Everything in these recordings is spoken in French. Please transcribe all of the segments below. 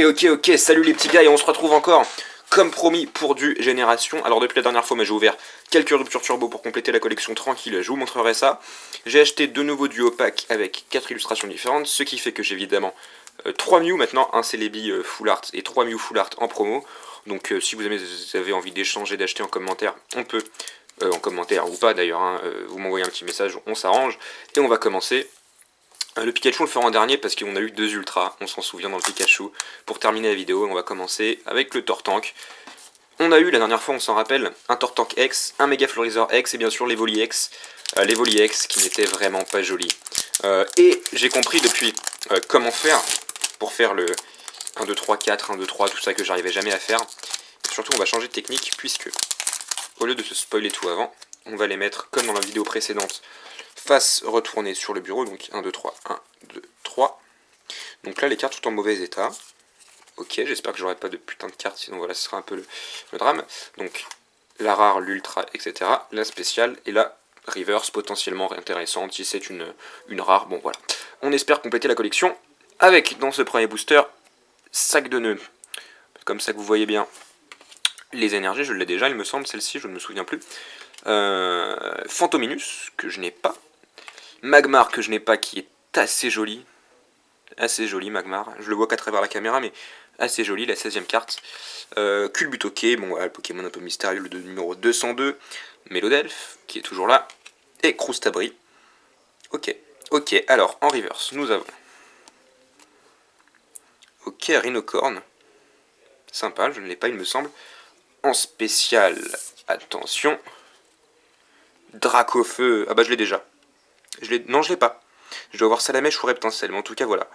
Ok, salut les petits gars et on se retrouve encore comme promis pour du Génération. Alors depuis la dernière fois j'ai ouvert quelques ruptures turbo pour compléter la collection tranquille, je vous montrerai ça. J'ai acheté de nouveaux duo packs avec 4 illustrations différentes, ce qui fait que j'ai évidemment 3 Mew maintenant, un Celebi Full Art et 3 Mew Full Art en promo. Donc si vous avez envie d'échanger, d'acheter en commentaire, on peut, en commentaire ou pas d'ailleurs, hein, vous m'envoyez un petit message, on s'arrange. Et on va commencer. Le Pikachu on le fera en dernier parce qu'on a eu 2 ultras, on s'en souvient dans le Pikachu. Pour terminer la vidéo, on va commencer avec le Tortank. On a eu la dernière fois, on s'en rappelle, un Tortank X, un Mega Florizor X et bien sûr l'Evoli X. L'Evoli X qui n'était vraiment pas joli. Et j'ai compris depuis comment faire pour faire le 1, 2, 3, 4, 1, 2, 3, tout ça que j'arrivais jamais à faire. Et surtout on va changer de technique puisque, au lieu de se spoiler tout avant, on va les mettre comme dans la vidéo précédente, face retournée sur le bureau, donc 1, 2, 3, 1, 2, 3. Donc là les cartes sont en mauvais état. Ok, j'espère que j'aurai pas de putain de cartes, sinon voilà, ce sera un peu le drame. Donc la rare, l'ultra, etc. La spéciale et la reverse potentiellement intéressante si c'est une rare. Bon voilà. On espère compléter la collection avec, dans ce premier booster, sac de nœuds. Comme ça que vous voyez bien les énergies, je l'ai déjà, il me semble, celle-ci, je ne me souviens plus. Phantominus, que je n'ai pas. Magmar, que je n'ai pas, qui est assez joli. Assez joli, Magmar. Je le vois qu'à travers la caméra, mais assez joli, la 16e carte. Culbutoke, bon, le Pokémon un peu mystérieux, le numéro 202. Mélodelph, qui est toujours là. Et Croustabri. Ok, alors, en reverse, nous avons... Ok, Rhinocorn. Sympa, je ne l'ai pas, il me semble. En spécial, attention... Dracofeu. Ah bah je l'ai déjà. Non, je l'ai pas. Je dois avoir Salamèche ou Reptincelle, mais en tout cas voilà.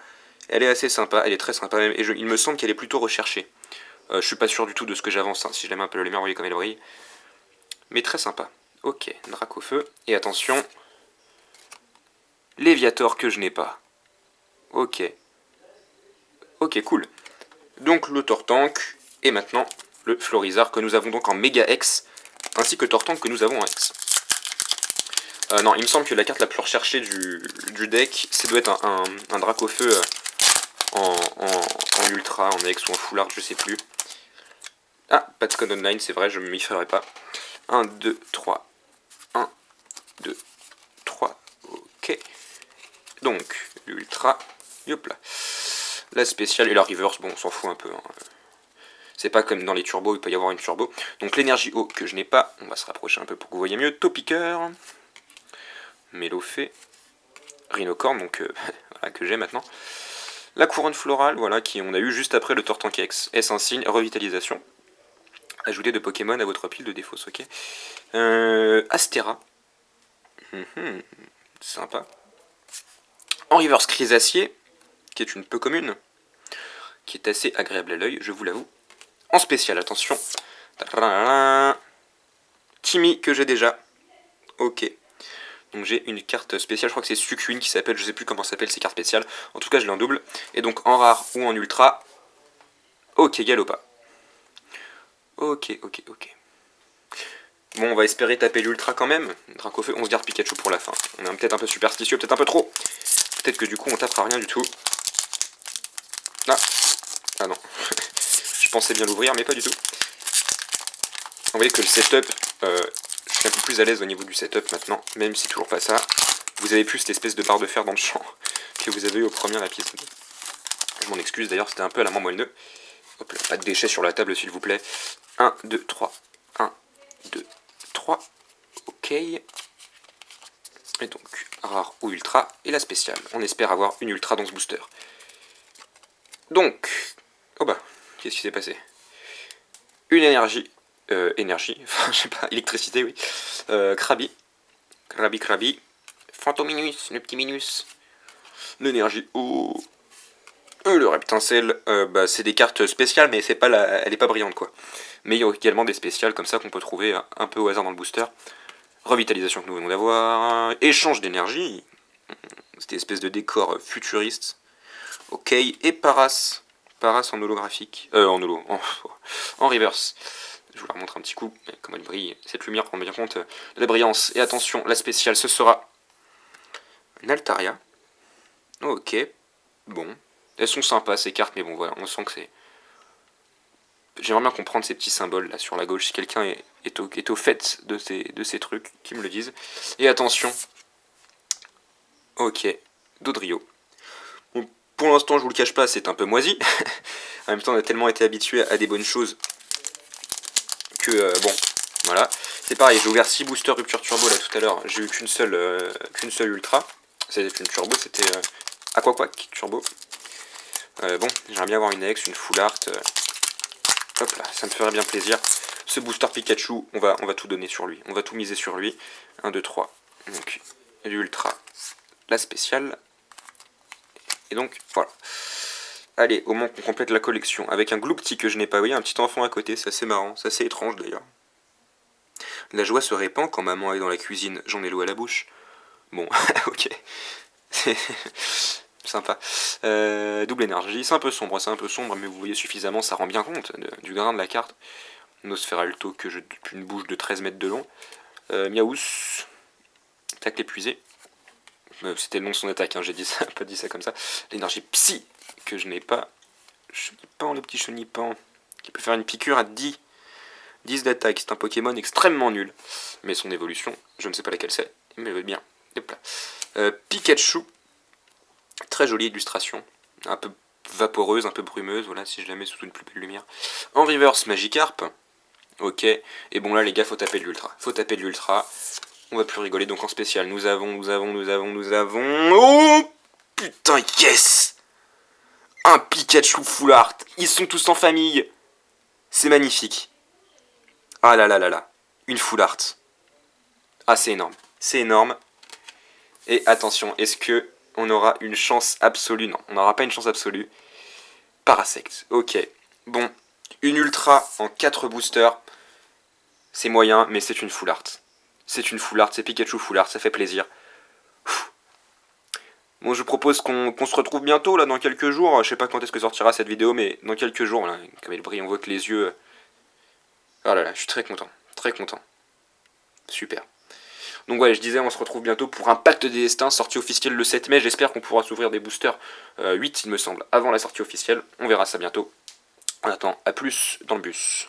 Elle est assez sympa, elle est très sympa même, et il me semble qu'elle est plutôt recherchée. Je suis pas sûr du tout de ce que j'avance, hein, si je la mets un peu la lumière, vous voyez comme elle brille. Mais très sympa. Ok, Dracofeu. Et attention, Léviator que je n'ai pas. Ok. Ok, cool. Donc le Tortank, et maintenant le Florizard que nous avons donc en Méga X, ainsi que Tortank que nous avons en X. Non, il me semble que la carte la plus recherchée du deck, ça doit être un Dracofeu en ultra, en X ou en full art, je sais plus. Ah, pas de code online, c'est vrai, je ne m'y ferai pas. 1, 2, 3. 1, 2, 3. Ok. Donc, l'ultra. Hop là. La spéciale et la reverse, bon, on s'en fout un peu. Hein. C'est pas comme dans les turbos, il peut y avoir une turbo. Donc, l'énergie eau que je n'ai pas. On va se rapprocher un peu pour que vous voyez mieux. Topiqueur. Mélofée. Rhinocorn, donc voilà, que j'ai maintenant. La couronne florale, voilà, qui on a eu juste après le Tortank X. Est-ce un signe revitalisation? Ajoutez de Pokémon à votre pile de défausse, ok. Astera. Sympa. En reverse Chrysacier, qui est une peu commune, qui est assez agréable à l'œil, je vous l'avoue. En spécial, attention. Timmy, que j'ai déjà. Ok. Donc j'ai une carte spéciale, je crois que c'est Sucune qui s'appelle, je sais plus comment s'appelle ces cartes spéciales. En tout cas, je l'ai en double. Et donc en rare ou en ultra. Ok, Galopa. Ok. Bon, on va espérer taper l'ultra quand même. Dracofeu, on se garde Pikachu pour la fin. On est peut-être un peu superstitieux, peut-être un peu trop. Peut-être que du coup on tapera rien du tout. Ah non. Je pensais bien l'ouvrir, mais pas du tout. Vous voyez que le setup, je suis un peu plus à l'aise au niveau du setup maintenant, même si toujours pas ça. Vous avez plus cette espèce de barre de fer dans le champ que vous avez eu au premier épisode. Je m'en excuse d'ailleurs, c'était un peu à la main moelleux. Hop là, pas de déchets sur la table s'il vous plaît. 1, 2, 3. 1, 2, 3. Ok. Et donc, rare ou ultra, et la spéciale. On espère avoir une ultra dans ce booster. Donc, oh bah, qu'est-ce qui s'est passé? Une énergie, enfin je sais pas, électricité, oui. Krabi, Phantominus, le petit Minus. L'énergie eau. Le Reptincelle, bah, c'est des cartes spéciales, mais c'est pas elle est pas brillante quoi. Mais il y a également des spéciales comme ça qu'on peut trouver un peu au hasard dans le booster. Revitalisation que nous venons d'avoir. Échange d'énergie. Cette espèce de décor futuriste. Ok, et Paras. Paras en holographique. En reverse. Je vous la remontre un petit coup. Comment elle brille. Cette lumière prend bien compte de la brillance. Et attention, la spéciale, ce sera une Altaria. Ok, bon. Elles sont sympas ces cartes, mais bon voilà, on sent que c'est... J'aimerais bien comprendre ces petits symboles là sur la gauche, si quelqu'un est au fait de ces trucs, qui me le disent. Et attention, ok, Dodrio. Bon, pour l'instant, je vous le cache pas, c'est un peu moisi. En même temps, on a tellement été habitué à des bonnes choses que, bon, voilà. C'est pareil, j'ai ouvert 6 boosters rupture turbo là tout à l'heure, j'ai eu qu'une seule ultra. C'était une turbo, c'était Aquaquack turbo. Bon, j'aimerais bien avoir une X, une full art. Hop là, ça me ferait bien plaisir. Ce booster Pikachu, on va tout donner sur lui. On va tout miser sur lui. 1, 2, 3. Donc, l'ultra, la spéciale. Et donc, voilà. Allez, au moins qu'on complète la collection. Avec un Gloopty que je n'ai pas. Vous voyez, un petit enfant à côté. C'est assez marrant. C'est assez étrange d'ailleurs. La joie se répand quand maman est dans la cuisine. J'en ai l'eau à la bouche. Bon, ok. C'est sympa. Double énergie. C'est un peu sombre, mais vous voyez suffisamment, ça rend bien compte du grain de la carte. Nosferalto que depuis une bouche de 13 mètres de long. Miaous. Attaque épuisée. C'était le nom de son attaque, hein, j'ai dit ça, pas dit ça comme ça. L'énergie psy que je n'ai pas. Chenipan, le petit Chenipan, qui peut faire une piqûre à 10 d'attaque. C'est un Pokémon extrêmement nul. Mais son évolution, je ne sais pas laquelle c'est, mais elle va bien. Hop là. Pikachu. Très jolie illustration. Un peu vaporeuse, un peu brumeuse, voilà, si je la mets sous une plus belle lumière. En reverse, Magikarp. Ok. Et bon là les gars, faut taper de l'ultra. On va plus rigoler, donc en spécial, nous avons... Oh putain, yes! Un Pikachu full art. Ils sont tous en famille. C'est magnifique. Ah là là là là. Une full art. Ah, c'est énorme. C'est énorme. Et attention, est-ce que on aura une chance absolue? Non, on n'aura pas une chance absolue. Parasect. Ok. Bon, une ultra en 4 boosters. C'est moyen, mais c'est une full art. C'est une full art, c'est Pikachu full art, ça fait plaisir. Bon, je vous propose qu'on se retrouve bientôt, là, dans quelques jours. Je sais pas quand est-ce que sortira cette vidéo, mais dans quelques jours, là, comme elle brille, on voit que les yeux... Oh là là, je suis très content, très content. Super. Donc ouais, je disais, on se retrouve bientôt pour un Pacte des Destins, sortie officielle le 7 mai. J'espère qu'on pourra s'ouvrir des boosters 8, il me semble, avant la sortie officielle. On verra ça bientôt. On attend, à plus dans le bus.